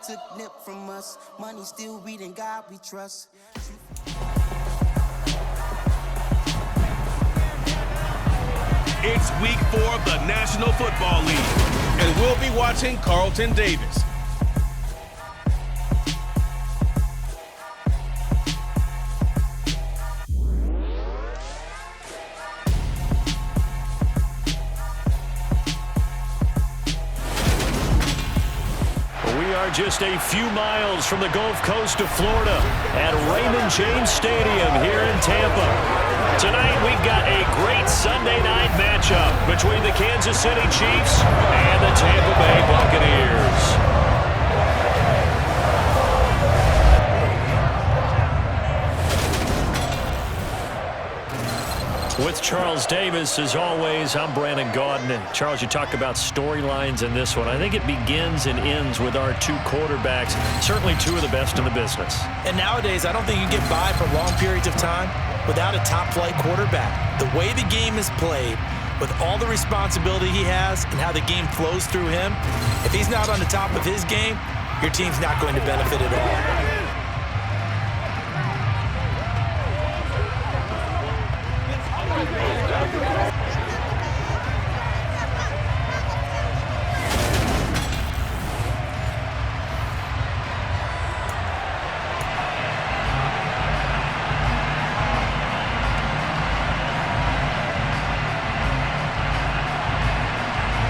took nip from us. Money still reading, God we trust. It's week 4 of the National Football League, and we'll be watching Carlton Davis. We are just a few miles from the Gulf Coast of Florida at Raymond James Stadium here in Tampa. Tonight we've got a great Sunday night matchup between the Kansas City Chiefs and the Tampa Bay Buccaneers. With Charles Davis, as always, I'm Brandon Gaudin. And Charles, you talk about storylines in this one. I think it begins and ends with our two quarterbacks, certainly two of the best in the business. And nowadays, I don't think you can get by for long periods of time without a top-flight quarterback. The way the game is played, with all the responsibility he has and how the game flows through him, if he's not on the top of his game, your team's not going to benefit at all.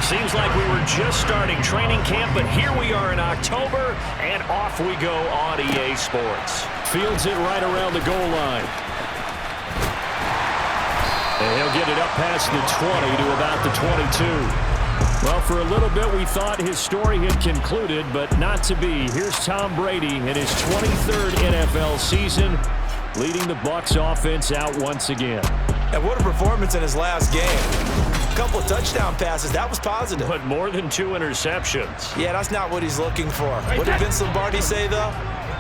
Seems like we were just starting training camp, but here we are in October, and off we go on EA Sports. Fields it right around the goal line. And he'll get it up past the 20 to about the 22. Well, for a little bit we thought his story had concluded, but not to be. Here's Tom Brady in his 23rd NFL season, leading the Bucs offense out once again. And what a performance in his last game. A couple of touchdown passes, that was positive. But more than 2 interceptions. Yeah, that's not what he's looking for. What did Vince Lombardi say, though?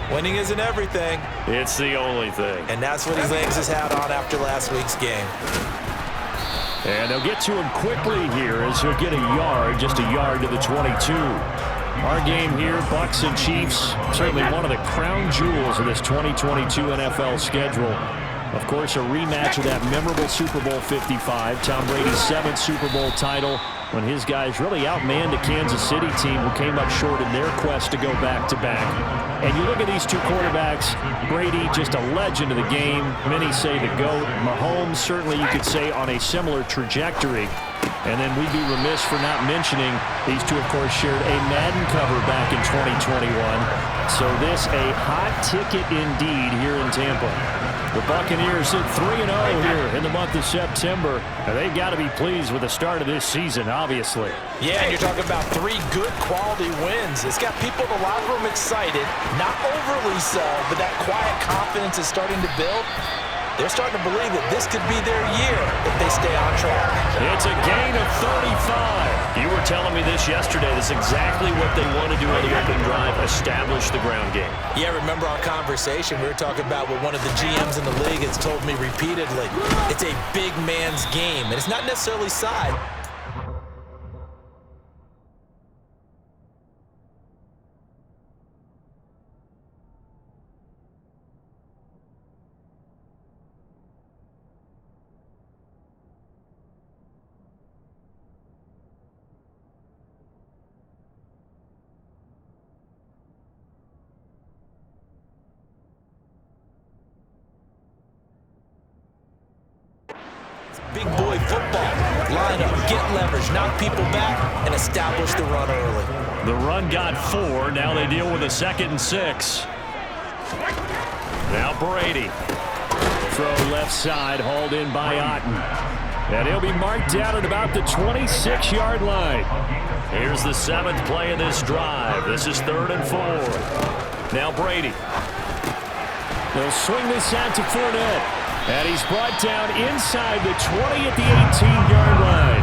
Winning isn't everything. It's the only thing. And that's what he hangs his hat on after last week's game. And they'll get to him quickly here as he'll get a yard, just a yard to the 22. Our game here, Bucs and Chiefs, certainly one of the crown jewels of this 2022 NFL schedule. Of course, a rematch of that memorable Super Bowl 55, Tom Brady's 7th Super Bowl title, when his guys really outmanned a Kansas City team who came up short in their quest to go back-to-back. And you look at these two quarterbacks, Brady, just a legend of the game. Many say the GOAT. Mahomes, certainly you could say on a similar trajectory. And then we'd be remiss for not mentioning these two, of course, shared a Madden cover back in 2021. So this a hot ticket indeed here in Tampa. The Buccaneers sit 3-0 here in the month of September. And they've got to be pleased with the start of this season, obviously. Yeah, and you're talking about 3 good quality wins. It's got people in the locker room excited, not overly so, but that quiet confidence is starting to build. They're starting to believe that this could be their year if they stay on track. It's a gain of 35. You were telling me this yesterday. That's exactly what they want to do on the open drive, establish the ground game. Yeah, remember our conversation? We were talking about what one of the GMs in the league has told me repeatedly. It's a big man's game, and it's not necessarily side. Big boy football. Line up, get leverage, knock people back, and establish the run early. The run got 4. Now they deal with a 2nd and 6. Now Brady. Throw left side, hauled in by Otten. And he'll be marked down at about the 26-yard line. Here's the 7th play of this drive. This is 3rd and 4. Now Brady. They'll swing this out to Fournette. And he's brought down inside the 20 at the 18-yard line.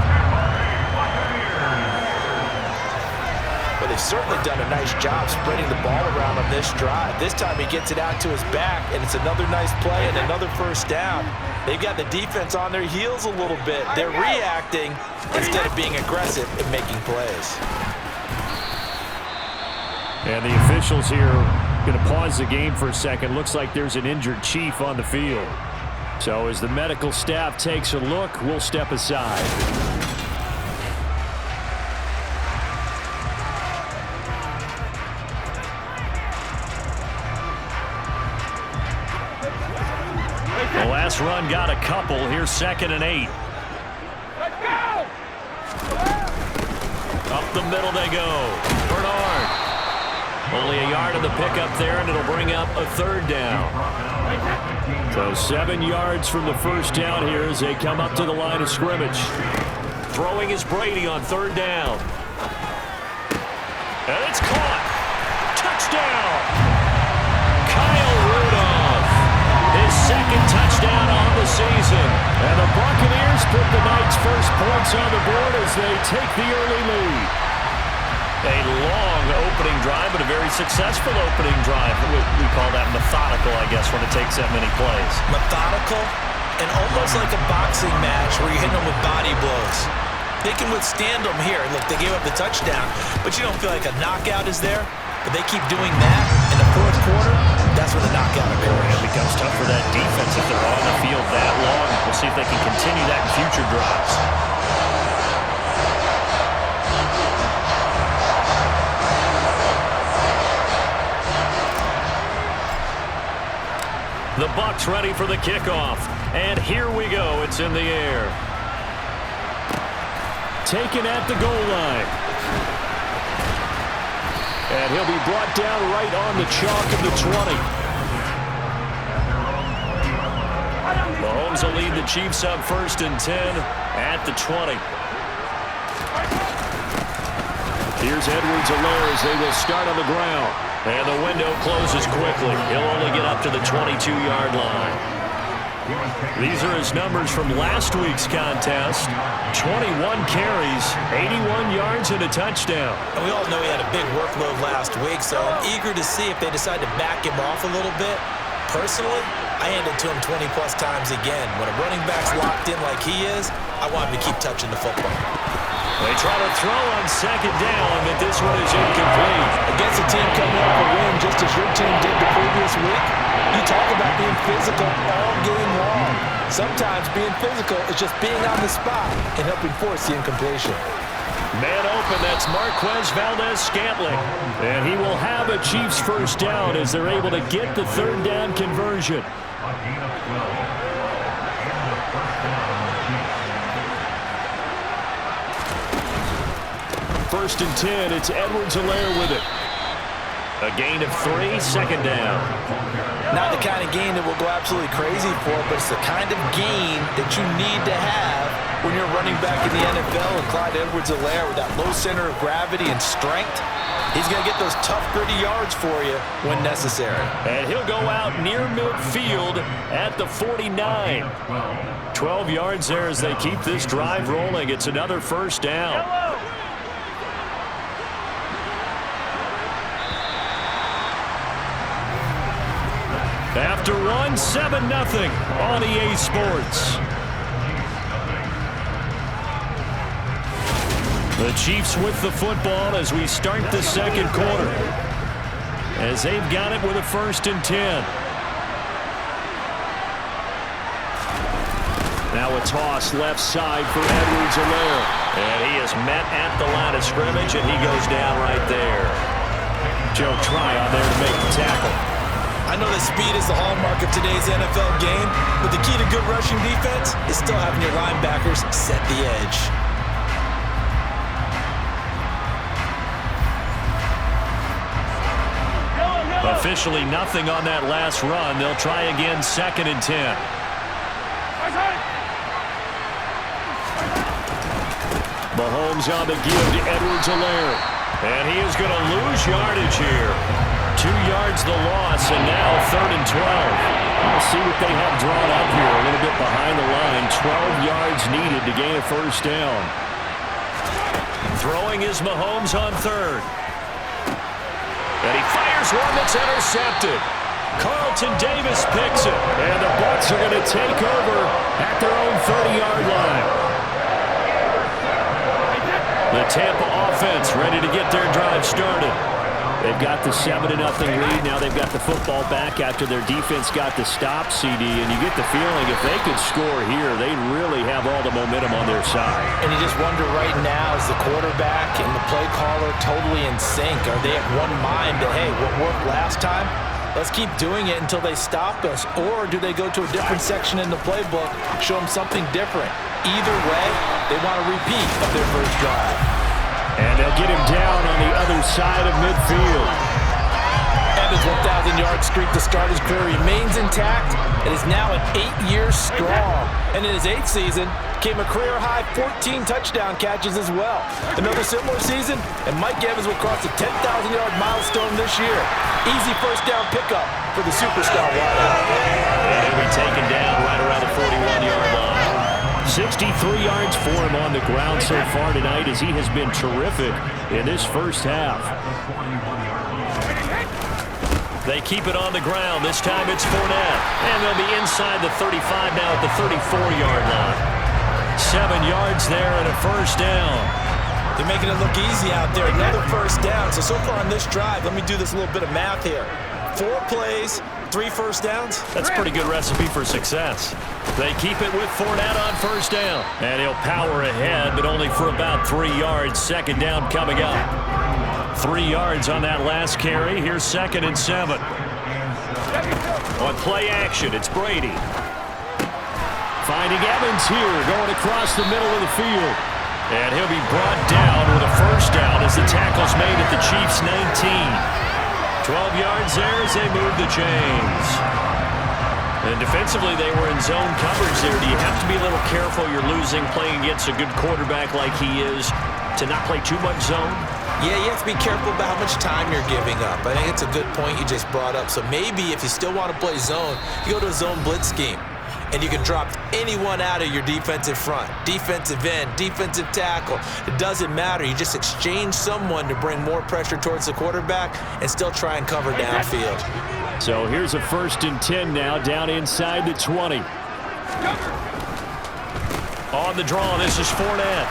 Well, they've certainly done a nice job spreading the ball around on this drive. This time he gets it out to his back, and it's another nice play and another first down. They've got the defense on their heels a little bit. They're reacting instead of being aggressive and making plays. And the officials here going to pause the game for a second. Looks like there's an injured Chief on the field. So as the medical staff takes a look, we'll step aside. The last run got a couple. Here's 2nd and 8. Let's go! Up the middle they go. Bernard. Only a yard of the pickup there, and it'll bring up a 3rd down. So 7 yards from the first down here as they come up to the line of scrimmage. Throwing is Brady on 3rd down. And it's caught. Touchdown. Kyle Rudolph. His 2nd touchdown on the season. And the Buccaneers put the night's first points on the board as they take the early lead. A long opening drive, but a very successful opening drive. We call that methodical, I guess, when it takes that many plays. Methodical and almost like a boxing match where you're hitting them with body blows. They can withstand them here. Look, they gave up the touchdown, but you don't feel like a knockout is there. But they keep doing that in the 4th quarter, that's when the knockout occurs. It becomes tough for that defense if they're on the field that long. We'll see if they can continue that in future drives. The Bucs ready for the kickoff. And here we go. It's in the air. Taken at the goal line. And he'll be brought down right on the chalk of the 20. Mahomes will lead the Chiefs up 1st and 10 at the 20. Here's Edwards-Helaire as they will start on the ground. And the window closes quickly. He'll only get up to the 22-yard line. These are his numbers from last week's contest. 21 carries, 81 yards, and a touchdown. And we all know he had a big workload last week, so I'm eager to see if they decide to back him off a little bit. Personally, I hand it to him 20-plus times again. When a running back's locked in like he is, I want him to keep touching the football. They try to throw on 2nd down, but this one is incomplete. Against a team coming off a win just as your team did the previous week, you talk about being physical all game long. Sometimes being physical is just being on the spot and helping force the incompletion. Man open, that's Marquez Valdez-Scantling. And he will have a Chiefs 1st down as they're able to get the 3rd down conversion. First and 10, it's Edwards-Helaire with it. A gain of 3, 2nd down. Not the kind of gain that we'll go absolutely crazy for, but it's the kind of gain that you need to have when you're running back in the NFL. And Clyde Edwards-Helaire with that low center of gravity and strength, he's going to get those tough, gritty yards for you when necessary. And he'll go out near midfield at the 49. 12 yards there as they keep this drive rolling. It's another 1st down. After 1, 7-0 on EA Sports. The Chiefs with the football as we start the 2nd quarter. As they've got it with a 1st and 10. Now a toss left side for Edwards-Helaire. And he is met at the line of scrimmage, and he goes down right there. Joe Tryon there to make the tackle. I know that speed is the hallmark of today's NFL game, but the key to good rushing defense is still having your linebackers set the edge. Officially nothing on that last run. They'll try again 2nd and 10. Mahomes on the give to Edwards-Helaire. And he is going to lose yardage here. 2 yards the loss, and now 3rd and 12. We'll see what they have drawn up here. A little bit behind the line. 12 yards needed to gain a 1st down. Throwing is Mahomes on 3rd. And he fires one that's intercepted. Carlton Davis picks it. And the Bucs are going to take over at their own 30-yard line. The Tampa offense ready to get their drive started. They've got the 7-0 lead. Now they've got the football back after their defense got the stop, CD. And you get the feeling if they could score here, they'd really have all the momentum on their side. And you just wonder right now, is the quarterback and the play caller totally in sync? Are they at one mind that, hey, what worked last time? Let's keep doing it until they stop us. Or do they go to a different section in the playbook, show them something different? Either way, they want a repeat of their first drive. And they'll get him down on the other side of midfield. Evans' 1,000-yard streak to start his career remains intact and is now at 8 years strong. And in his 8th season, came a career-high 14 touchdown catches as well. Another similar season, and Mike Evans will cross the 10,000-yard milestone this year. Easy first down pickup for the superstar wideout. And he'll be taken down right around the 41-yard line. 63 yards for him on the ground so far tonight as he has been terrific in this first half. They keep it on the ground. This time it's Fournette. And they'll be inside the 35 now at the 34-yard line. 7 yards there and a first down. They're making it look easy out there. Another first down. So far on this drive, let me do this little bit of math here. 4 plays, 3 first downs. That's a pretty good recipe for success. They keep it with Fournette on first down. And he'll power ahead, but only for about 3 yards. Second down coming up. 3 yards on that last carry. Here's 2nd and 7. On play action, it's Brady. Finding Evans here, going across the middle of the field. And he'll be brought down with a first down as the tackle's made at the Chiefs' 19. 12 yards there as they move the chains. And defensively, they were in zone coverage there. Do you have to be a little careful? You're losing playing against a good quarterback like he is to not play too much zone? Yeah, you have to be careful about how much time you're giving up. I think it's a good point you just brought up. So maybe if you still want to play zone, you go to a zone blitz scheme. And you can drop anyone out of your defensive front. Defensive end, defensive tackle. It doesn't matter. You just exchange someone to bring more pressure towards the quarterback and still try and cover downfield. So here's a 1st and 10 now down inside the 20. On the draw, this is Fournette.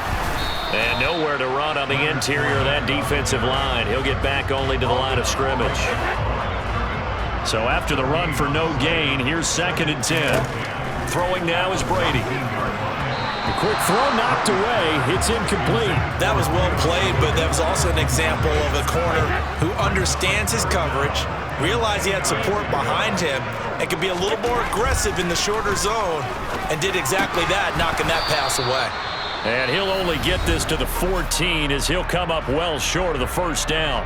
And nowhere to run on the interior of that defensive line. He'll get back only to the line of scrimmage. So after the run for no gain, here's 2nd and 10. Throwing now is Brady. The quick throw knocked away. It's incomplete. That was well played, but that was also an example of a corner who understands his coverage, realized he had support behind him, and could be a little more aggressive in the shorter zone, and did exactly that, knocking that pass away. And he'll only get this to the 14 as he'll come up well short of the first down.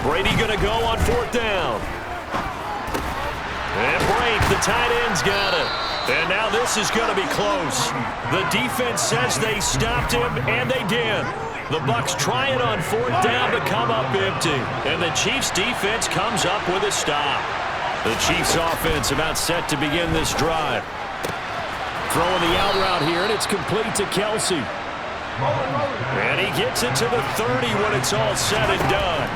Brady going to go on 4th down. And Brady, the tight end's got it. And now this is going to be close. The defense says they stopped him, and they did. The Bucs try it on 4th down but come up empty. And the Chiefs' defense comes up with a stop. The Chiefs' offense about set to begin this drive. Throwing the out route here, and it's complete to Kelsey. And he gets it to the 30 when it's all said and done.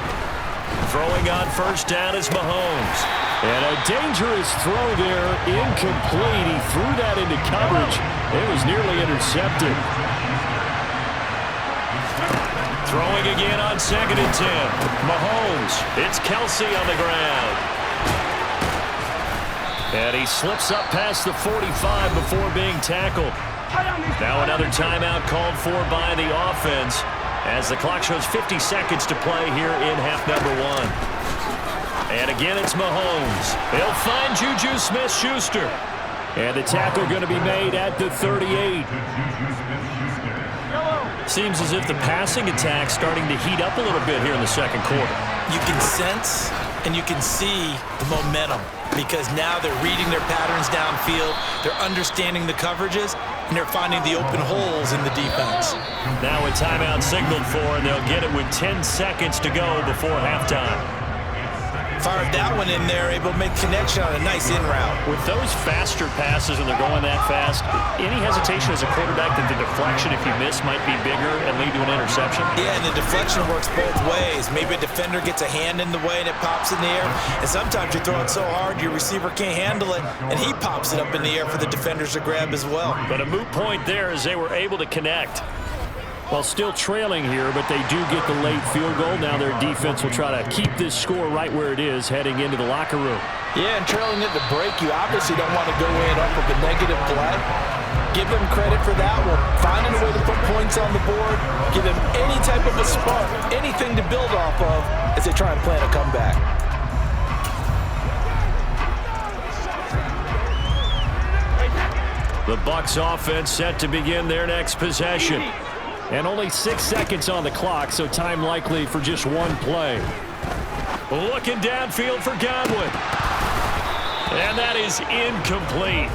Throwing on 1st down is Mahomes. And a dangerous throw there, incomplete. He threw that into coverage. It was nearly intercepted. Throwing again on 2nd and 10. Mahomes, it's Kelsey on the ground. And he slips up past the 45 before being tackled. Now another timeout called for by the offense as the clock shows 50 seconds to play here in half number 1. And again, it's Mahomes. He'll find Juju Smith-Schuster. And the tackle going to be made at the 38. Seems as if the passing attack's starting to heat up a little bit here in the second quarter. You can sense and you can see the momentum because now they're reading their patterns downfield, they're understanding the coverages, and they're finding the open holes in the defense. Now a timeout signaled for, and they'll get it with 10 seconds to go before halftime. Fired that one in there, able to make connection on a nice in route. With those faster passes and they're going that fast, any hesitation as a quarterback that the deflection, if you miss, might be bigger and lead to an interception? Yeah, and the deflection works both ways. Maybe a defender gets a hand in the way and it pops in the air, and sometimes you throw it so hard your receiver can't handle it, and he pops it up in the air for the defenders to grab as well. But a moot point there as they were able to connect. Well, still trailing here, but they do get the late field goal. Now their defense will try to keep this score right where it is heading into the locker room. Yeah, and trailing at the break, you obviously don't want to go in off of a negative play. Give them credit for that one. Finding a way to put points on the board, give them any type of a spark, anything to build off of as they try and plan a comeback. The Bucs offense set to begin their next possession. And only 6 seconds on the clock, so time likely for just one play. Looking downfield for Godwin. And that is incomplete.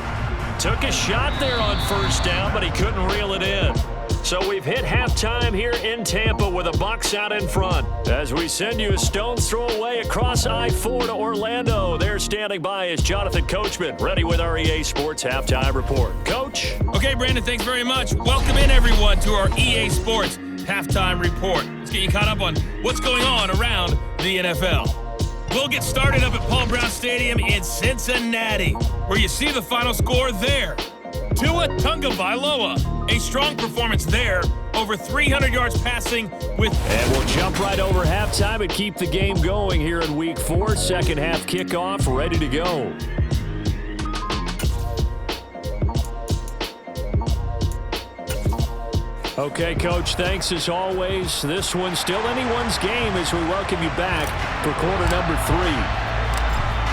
Took a shot there on first down, but he couldn't reel it in. So we've hit halftime here in Tampa with the Bucs out in front. As we send you a stone's throw away across I-4 to Orlando. There standing by is Jonathan Coachman, ready with our EA Sports Halftime Report. Coach? Okay, Brandon, thanks very much. Welcome in, everyone, to our EA Sports Halftime Report. Let's get you caught up on what's going on around the NFL. We'll get started up at Paul Brown Stadium in Cincinnati, where you see the final score there. Tua Tagovailoa, a strong performance there, over 300 yards passing with... And we'll jump right over halftime and keep the game going here in Week 4. Second half kickoff, ready to go. Okay, Coach, thanks as always. This one's still anyone's game as we welcome you back for quarter number 3.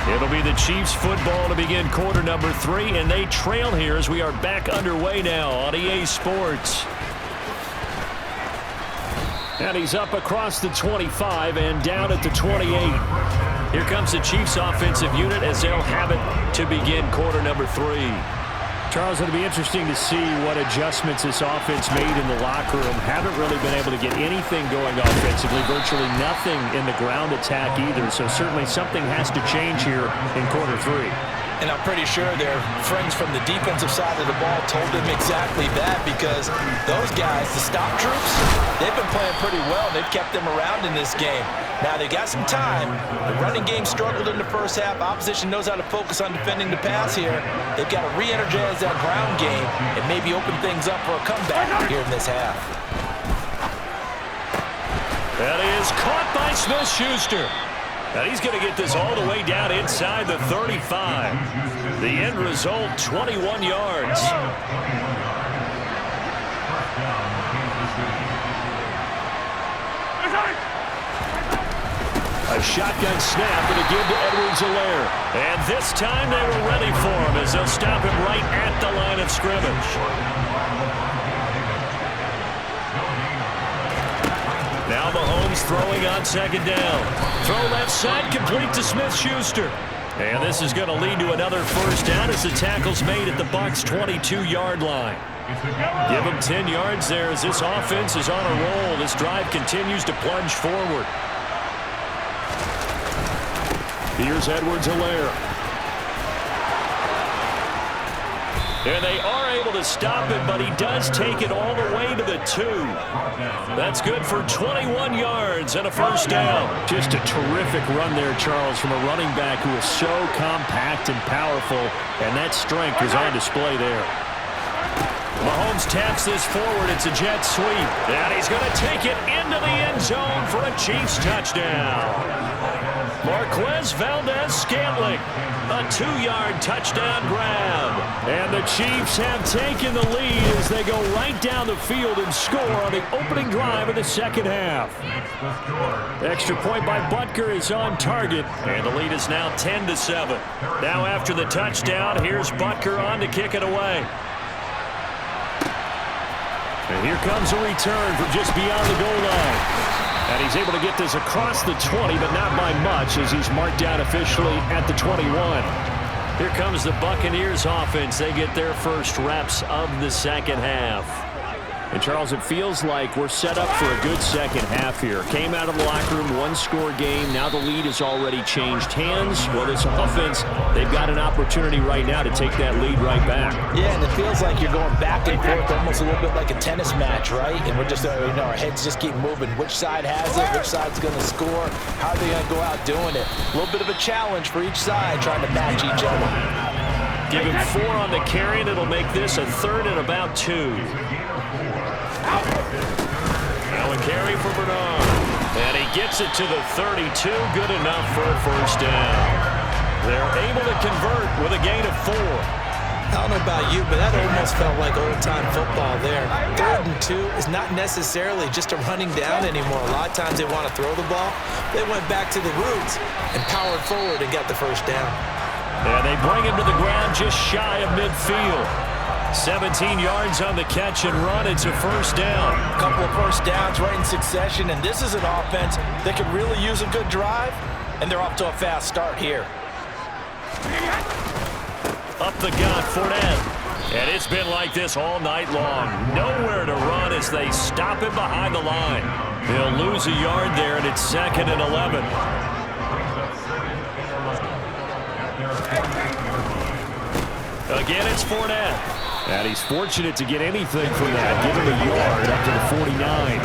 It'll be the Chiefs football to begin quarter number 3, and they trail here as we are back underway now on EA Sports. And he's up across the 25 and down at the 28. Here comes the Chiefs offensive unit as they'll have it to begin quarter number 3. Charles, it'll be interesting to see what adjustments this offense made in the locker room. Haven't really been able to get anything going offensively, virtually nothing in the ground attack either. So certainly something has to change here in quarter 3. And I'm pretty sure their friends from the defensive side of the ball told them exactly that, because those guys, the stop troops, they've been playing pretty well. They've kept them around in this game. Now they've got some time. The running game struggled in the first half. Opposition knows how to focus on defending the pass here. They've got to re-energize that ground game and maybe open things up for a comeback here in this half. That is caught by Smith-Schuster. And he's going to get this all the way down inside the 35. The end result, 21 yards. A shotgun snap and a give to Edwards-Helaire. And this time they were ready for him as they'll stop him right at the line of scrimmage. Now Mahomes throwing on second down. Throw left side, complete to Smith-Schuster. And this is going to lead to another first down as the tackle's made at the Bucs' 22-yard line. Give them 10 yards there as this offense is on a roll. This drive continues to plunge forward. Here's Edwards-Helaire. And they are able to stop him, but he does take it all the way to the 2. That's good for 21 yards and a first down. Just a terrific run there, Charles, from a running back who is so compact and powerful, and that strength is on display there. Mahomes taps this forward. It's a jet sweep. And he's going to take it into the end zone for a Chiefs touchdown. Marquez Valdez-Scantling, a 2-yard touchdown grab. And the Chiefs have taken the lead as they go right down the field and score on the opening drive of the second half. Extra point by Butker is on target, and the lead is now 10-7. Now after the touchdown, here's Butker on to kick it away. And here comes a return from just beyond the goal line. And he's able to get this across the 20, but not by much as he's marked down officially at the 21. Here comes the Buccaneers offense. They get their first reps of the second half. And, Charles, it feels like we're set up for a good second half here. Came out of the locker room, one-score game. Now the lead has already changed hands. Well, this offense, they've got an opportunity right now to take that lead right back. Yeah, and it feels like you're going back and forth, almost a little bit like a tennis match, right? And we're just, our heads just keep moving. Which side has it? Which side's going to score? How are they going to go out doing it? A little bit of a challenge for each side trying to match each other. Give him 4 on the carry, and it'll make this a 3rd and about 2. Now a carry for Bernard. And he gets it to the 32. Good enough for a first down. They're able to convert with a gain of 4. I don't know about you, but that almost felt like old-time football there. 3rd and 2 is not necessarily just a running down anymore. A lot of times they want to throw the ball. They went back to the roots and powered forward and got the first down. And they bring him to the ground just shy of midfield. 17 yards on the catch and run. It's a first down. A couple of first downs right in succession, and this is an offense that could really use a good drive, and they're off to a fast start here. Up the gut, Fournette. And it's been like this all night long. Nowhere to run as they stop him behind the line. They'll lose a yard there, and it's 2nd and 11. Again, it's Fournette. And he's fortunate to get anything from that. Give him a yard up to the 49.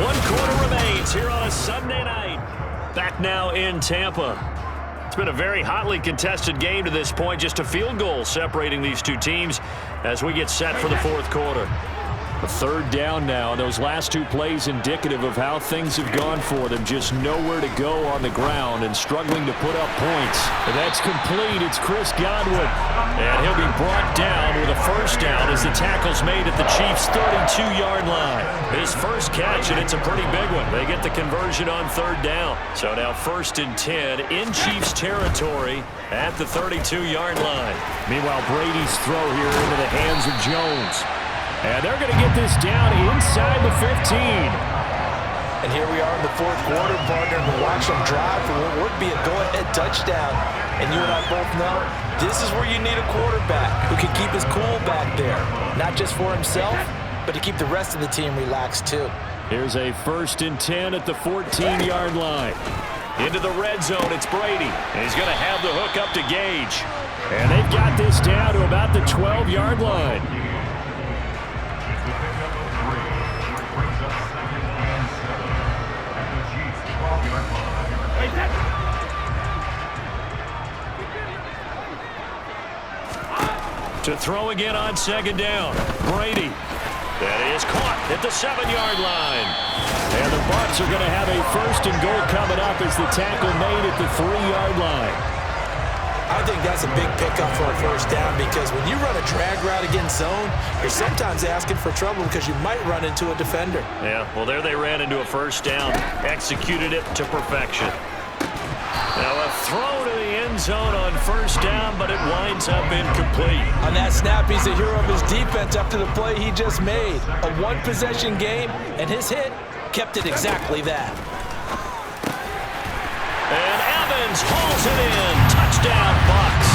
One quarter remains here on a Sunday night. Back now in Tampa. It's been a very hotly contested game to this point. Just a field goal separating these two teams as we get set for the 4th quarter. A 3rd down now. Those last 2 plays indicative of how things have gone for them. Just nowhere to go on the ground and struggling to put up points. And that's complete. It's Chris Godwin. And he'll be brought down with a first down as the tackle's made at the Chiefs' 32-yard line. His first catch, and it's a pretty big one. They get the conversion on 3rd down. So now 1st and 10 in Chiefs territory at the 32-yard line. Meanwhile, Brady's throw here into the hands of Jones. And they're going to get this down inside the 15. And here we are in the 4th quarter, partner, to watch them drive for what would be a go-ahead touchdown. And you and I both know this is where you need a quarterback who can keep his cool back there. Not just for himself, but to keep the rest of the team relaxed too. Here's a 1st and 10 at the 14-yard line. Into the red zone, it's Brady. And he's going to have the hook up to Gage. And they've got this down to about the 12-yard line. To throw again on 2nd down. Brady. That is caught at the 7-yard line. And the Bucs are going to have a 1st and goal coming up as the tackle made at the 3-yard line. I think that's a big pickup for a first down because when you run a drag route against zone, you're sometimes asking for trouble because you might run into a defender. Yeah, well, there they ran into a first down. Executed it to perfection. Now a throw to the end zone on 1st down, but it winds up incomplete. On that snap, he's the hero of his defense after the play he just made. A 1-possession game, and his hit kept it exactly that. And Evans hauls it in. Touchdown, Bucs.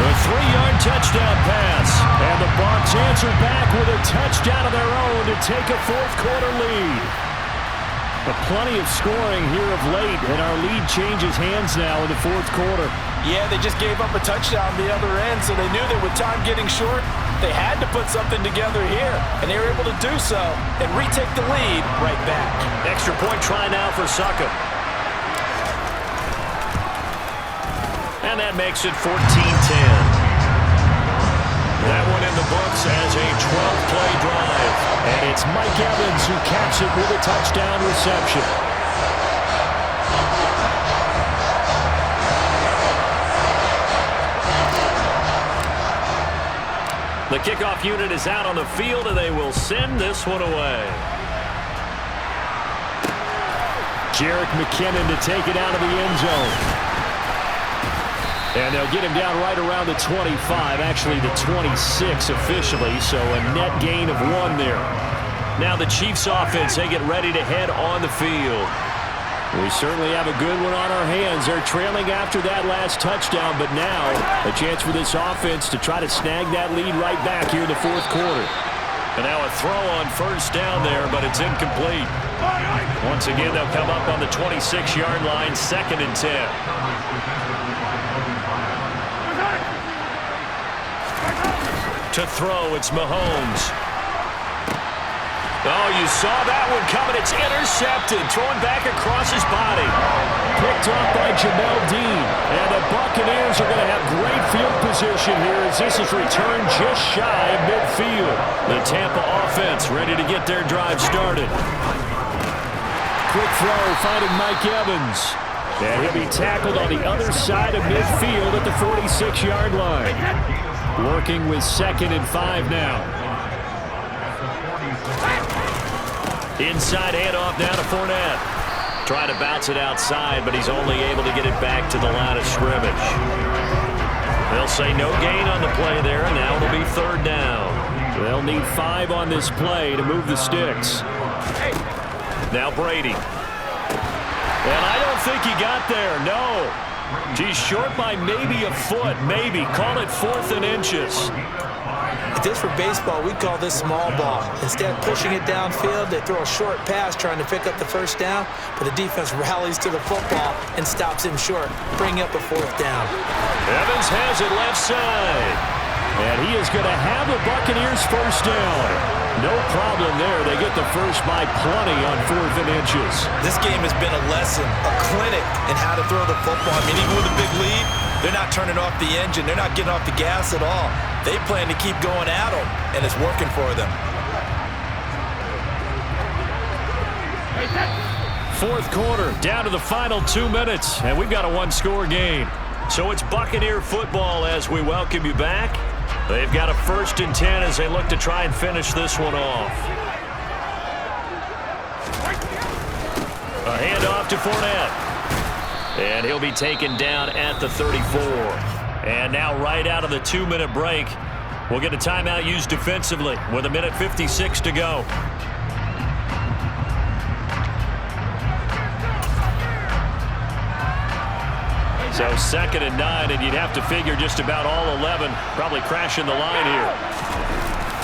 A 3-yard touchdown pass. And the Bucs answer back with a touchdown of their own to take a 4th quarter lead. But plenty of scoring here of late, and our lead changes hands now in the 4th quarter. Yeah, they just gave up a touchdown on the other end, so they knew that with time getting short, they had to put something together here, and they were able to do so and retake the lead right back. Extra point try now for Succa. And that makes it 14-10. That one in the books as a 12-play drive. And it's Mike Evans who caps it with a touchdown reception. The kickoff unit is out on the field, and they will send this one away. Jerick McKinnon to take it out of the end zone. And they'll get him down right around the 25, actually the 26 officially, so a net gain of 1 there. Now the Chiefs offense, they get ready to head on the field. We certainly have a good one on our hands. They're trailing after that last touchdown, but now a chance for this offense to try to snag that lead right back here in the fourth quarter. And now a throw on first down there, but it's incomplete. Once again, they'll come up on the 26-yard line, 2nd and 10. To throw, it's Mahomes. Oh, you saw that one coming. It's intercepted. Throwing back across his body. Picked off by Jamel Dean. And the Buccaneers are going to have great field position here as this is returned just shy of midfield. The Tampa offense ready to get their drive started. Quick throw, finding Mike Evans. And he'll be tackled on the other side of midfield at the 46-yard line. Working with 2nd and 5 now. Inside handoff down to Fournette. Trying to bounce it outside, but he's only able to get it back to the line of scrimmage. They'll say no gain on the play there, and now it'll be 3rd down. They'll need 5 on this play to move the sticks. Now Brady. And I don't think he got there, no. He's short by maybe a foot, maybe. Call it 4th and inches. If this were baseball, we'd call this small ball. Instead of pushing it downfield, they throw a short pass trying to pick up the first down, but the defense rallies to the football and stops him short, bringing up a 4th down. Evans has it left side. And he is going to have the Buccaneers first down. No problem there. They get the first by plenty on 4th and inches. This game has been a lesson, a clinic in how to throw the football. I mean, even with a big lead, they're not turning off the engine. They're not getting off the gas at all. They plan to keep going at them, and it's working for them. 4th quarter, down to the final 2 minutes, and we've got a 1-score game. So it's Buccaneer football as we welcome you back. They've got a 1st and 10 as they look to try and finish this one off. A handoff to Fournette. And he'll be taken down at the 34. And now right out of the 2-minute break, we'll get a timeout used defensively with 1:56 to go. So 2nd and 9, and you'd have to figure just about all 11 probably crashing the line here.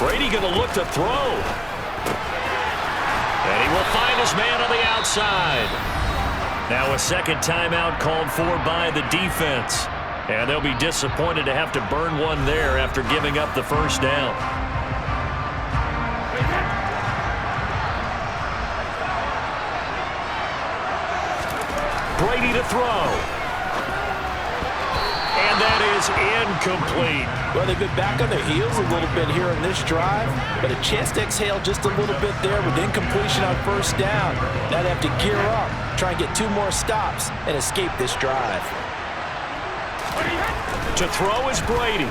Brady going to look to throw. And he will find his man on the outside. Now a 2nd timeout called for by the defense. And they'll be disappointed to have to burn one there after giving up the first down. Brady to throw. And that is incomplete. Well, they've been back on their heels a little bit here in this drive, but a chance to exhale just a little bit there with incompletion on first down. Now they have to gear up, try and get 2 more stops, and escape this drive. To throw is Brady.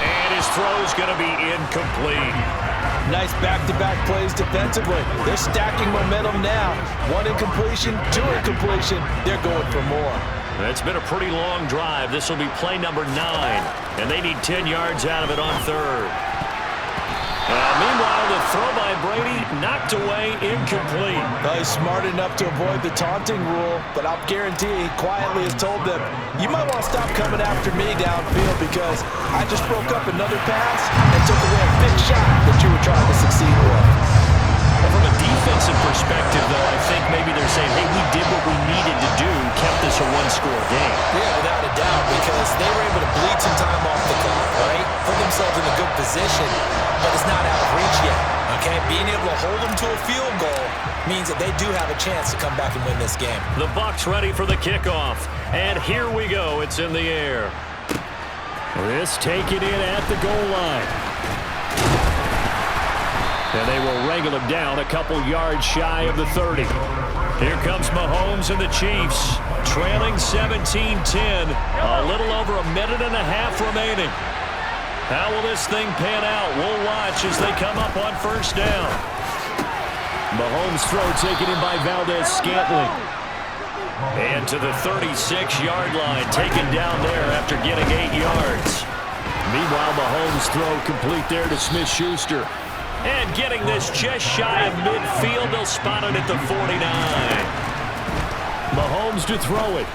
And his throw is going to be incomplete. Nice back-to-back plays defensively. They're stacking momentum now. 1 incompletion, 2 incompletion. They're going for more. It's been a pretty long drive. This will be play number 9. And they need 10 yards out of it on 3rd. Meanwhile, the throw by Brady knocked away, incomplete. Well, he's smart enough to avoid the taunting rule, but I'll guarantee he quietly has told them, you might want to stop coming after me downfield because I just broke up another pass and took away a big shot that you were trying to succeed with. Well, from a defensive perspective, though, I think maybe they're saying, hey, we did what we needed to do, kept this a 1-score game. Yeah, without a doubt, because they were able to bleed some time off the clock, right? Put themselves in a good position, but it's not out of reach yet, okay? Being able to hold them to a field goal means that they do have a chance to come back and win this game. The Bucs ready for the kickoff, and here we go. It's in the air. This taken in at the goal line. And they will wrangle him down a couple yards shy of the 30. Here comes Mahomes and the Chiefs, trailing 17-10, a little over a minute and a half remaining. How will this thing pan out? We'll watch as they come up on first down. Mahomes' throw taken in by Valdez-Scantling. And to the 36-yard line, taken down there after getting 8 yards. Meanwhile, Mahomes' throw complete there to Smith-Schuster. And getting this just shy of midfield, they'll spot it at the 49. Mahomes to throw it.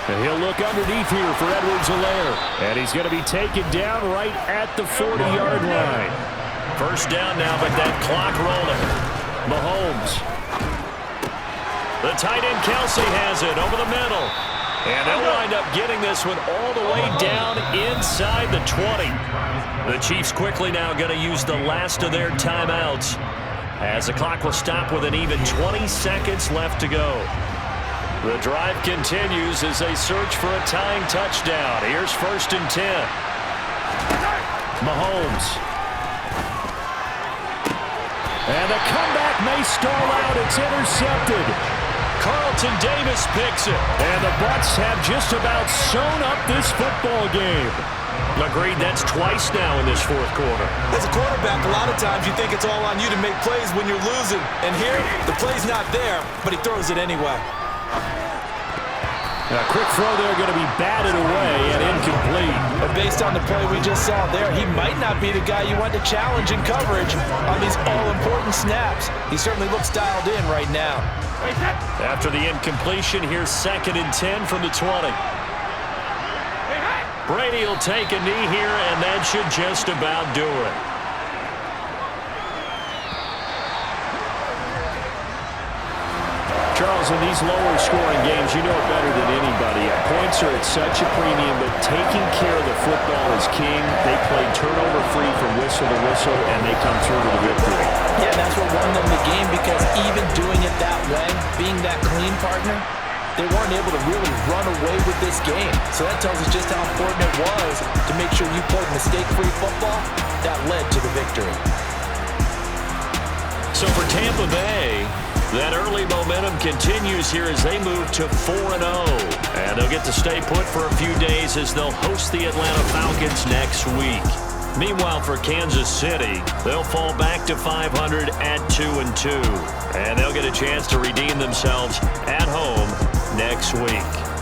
And he'll look underneath here for Edwards-Helaire. And he's going to be taken down right at the 40-yard line. First down now, but that clock rolling. Mahomes. The tight end Kelsey has it over the middle. And they'll wind up getting this one all the way down inside the 20. The Chiefs quickly now going to use the last of their timeouts as the clock will stop with an even 20 seconds left to go. The drive continues as they search for a tying touchdown. Here's 1st and 10. Mahomes. And the comeback may stall out. It's intercepted. Carlton Davis picks it. And the Bucs have just about sewn up this football game. Agreed, that's twice now in this fourth quarter. As a quarterback, a lot of times you think it's all on you to make plays when you're losing. And here, the play's not there, but he throws it anyway. A quick throw there going to be batted away and incomplete. But based on the play we just saw there, he might not be the guy you want to challenge in coverage on these all-important snaps. He certainly looks dialed in right now. After the incompletion, here's 2nd and 10 from the 20. Brady will take a knee here, and that should just about do it. Charles, in these lower-scoring games, you know it better than anybody. Points are at such a premium, but taking care of the football is king. They play turnover-free from whistle to whistle, and they come through to the victory. Yeah, that's what won them the game, because even doing it that way, being that clean partner, they weren't able to really run away with this game. So that tells us just how important it was to make sure you played mistake-free football. That led to the victory. So for Tampa Bay, that early momentum continues here as they move to 4-0. And they'll get to stay put for a few days as they'll host the Atlanta Falcons next week. Meanwhile, for Kansas City, they'll fall back to 500 at 2-2. And they'll get a chance to redeem themselves at home next week.